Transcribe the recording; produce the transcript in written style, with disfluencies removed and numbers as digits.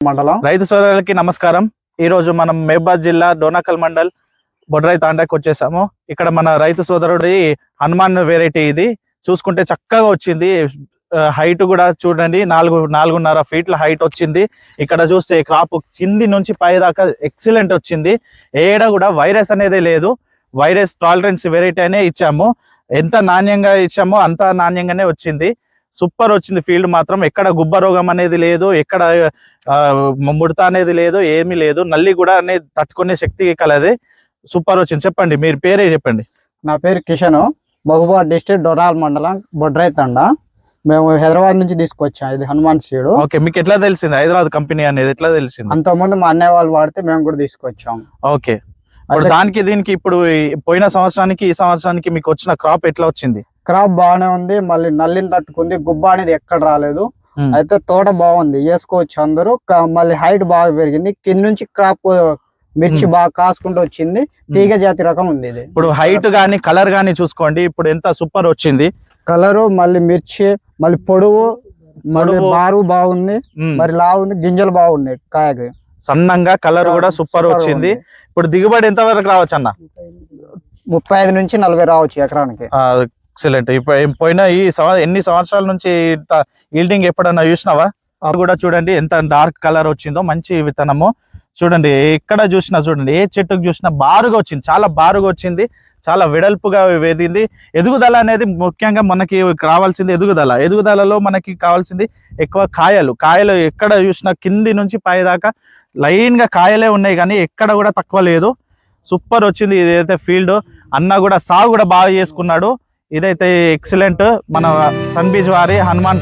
మండలం రైతు సోదరులకి నమస్కారం. ఈ రోజు మనం మహబూబాద్ జిల్లా డోనాకల్ మండల్ బొడ్రాయి తాండాకి వచ్చేసాము. ఇక్కడ మన రైతు సోదరుడి హనుమాన్ వెరైటీ ఇది చూసుకుంటే చక్కగా వచ్చింది. హైట్ కూడా చూడండి 4.5 ఫీట్ల హైట్ వచ్చింది. ఇక్కడ చూస్తే క్రాప్ కింది నుంచి పై దాకా ఎక్సలెంట్ వచ్చింది. ఏడ కూడా వైరస్ అనేది లేదు. వైరస్ టాలరెన్స్ వెరైటీ అనే ఇచ్చాము. ఎంత నాణ్యంగా ఇచ్చామో అంత నాణ్యంగానే వచ్చింది. సూపర్ వచ్చింది. ఫీల్డ్ మాత్రం ఎక్కడ గుబ్బ రోగం అనేది లేదు, ఎక్కడ ముడత అనేది లేదు, ఏమీ లేదు. నల్లి కూడా అనేది తట్టుకునే శక్తి కలది. సూపర్ వచ్చింది. చెప్పండి, మీరు పేరే చెప్పండి. నా పేరు కిషన్, మహబూబాద్ డిస్ట్రిక్ట్ డోనాల్ మండలం బొడ్రాయి తండా. మేము హైదరాబాద్ నుంచి తీసుకొచ్చాం ఇది హనుమాన్ సీడ్. ఓకే, మీకు ఎట్లా తెలిసింది హైదరాబాద్ కంపెనీ అనేది? ఎట్లా తెలిసింది? అంతకుముందు మా అన్నయ్య వాళ్ళు వాడితే మేము కూడా తీసుకొచ్చాం. ఓకే, ఇప్పుడు దానికి దీనికి ఇప్పుడు పోయిన సంవత్సరానికి ఈ సంవత్సరానికి మీకు వచ్చిన క్రాప్ ఎట్లా వచ్చింది? క్రాప్ బాగానే ఉంది, మళ్ళీ నల్లిని తట్టుకుంది, గుబ్బ అనేది ఎక్కడ రాలేదు. అయితే తోట బాగుంది, వేసుకోవచ్చు అందరూ. మళ్ళీ హైట్ బాగా పెరిగింది, కింద నుంచి క్రాప్ మిర్చి బాగా కాసుకుంటూ వచ్చింది. తీగ జాతి రకం ఉంది ఇది. ఇప్పుడు హైట్ గానీ కలర్ గానీ చూసుకోండి, ఇప్పుడు ఎంత సూపర్ వచ్చింది కలరు. మళ్ళీ మిర్చి, మళ్ళీ పొడవు, మళ్ళీ బారు బాగుంది, మరి లావు ఉంది, గింజలు బాగున్నాయి, కాయకి సన్నంగా కలర్ కూడా సూపర్ వచ్చింది. ఇప్పుడు దిగుబడి ఎంత వరకు రావచ్చు అన్న? 35 నుంచి 40 రావచ్చు ఎకరానికి. ఎక్సలెంట్. పోయిన ఎన్ని సంవత్సరాల నుంచి ఈల్డింగ్ ఎప్పుడన్నా చూసినావా? అవి కూడా చూడండి ఎంత డార్క్ కలర్ వచ్చిందో. మంచి విత్తనము చూడండి. ఎక్కడ చూసినా చూడండి, ఏ చెట్టుకు చూసినా బారుగా వచ్చింది, చాలా బారుగా వచ్చింది, చాలా వెడల్పుగా వేదింది. ఎదుగుదల అనేది ముఖ్యంగా మనకి కావాల్సింది. ఎదుగుదలలో మనకి కావాల్సింది ఎక్కువ కాయలు ఎక్కడ చూసినా కింది నుంచి పై దాకా లైన్ గా కాయలే ఉన్నాయి, కానీ ఎక్కడ కూడా తక్కువ లేదు. సూపర్ వచ్చింది. ఇదైతే ఫీల్డ్ అన్న కూడా సాగు కూడా బాగా చేసుకున్నాడు. ఇదైతే ఎక్సలెంట్. మన సన్బీజ్ వారి హనుమాన్